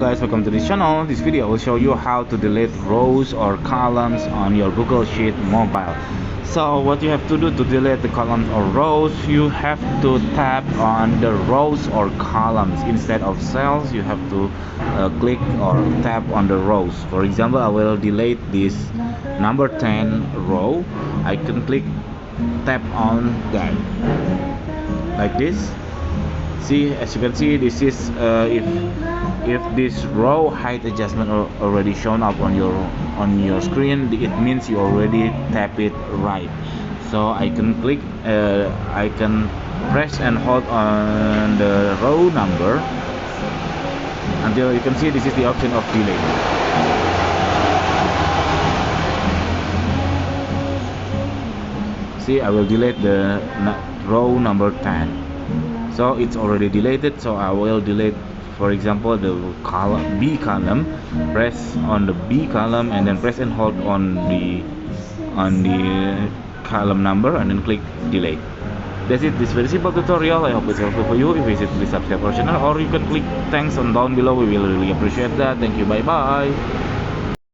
Guys, welcome to this channel. This video will show you how to delete rows or columns on your Google Sheet mobile. So what you have to do to delete the columns or rows, you have to tap on the rows or columns instead of cells. You have to click or tap on the rows. For example, I will delete this number 10 row. I can tap on that like this. See, as you can see, this is if this row height adjustment already shown up on your screen, it means you already tap it right. So I can I can press and hold on the row number until you can see this is the option of delete. See, I will delete the row number 10. So it's already deleted, so I will delete, for example, the B column. Press on the B column and then press and hold on the column number and then click delete. That's it. This very simple tutorial. I hope it's helpful for you. If you visit, please subscribe our channel, or you can click thanks on down below. We will really appreciate that. Thank you. Bye bye.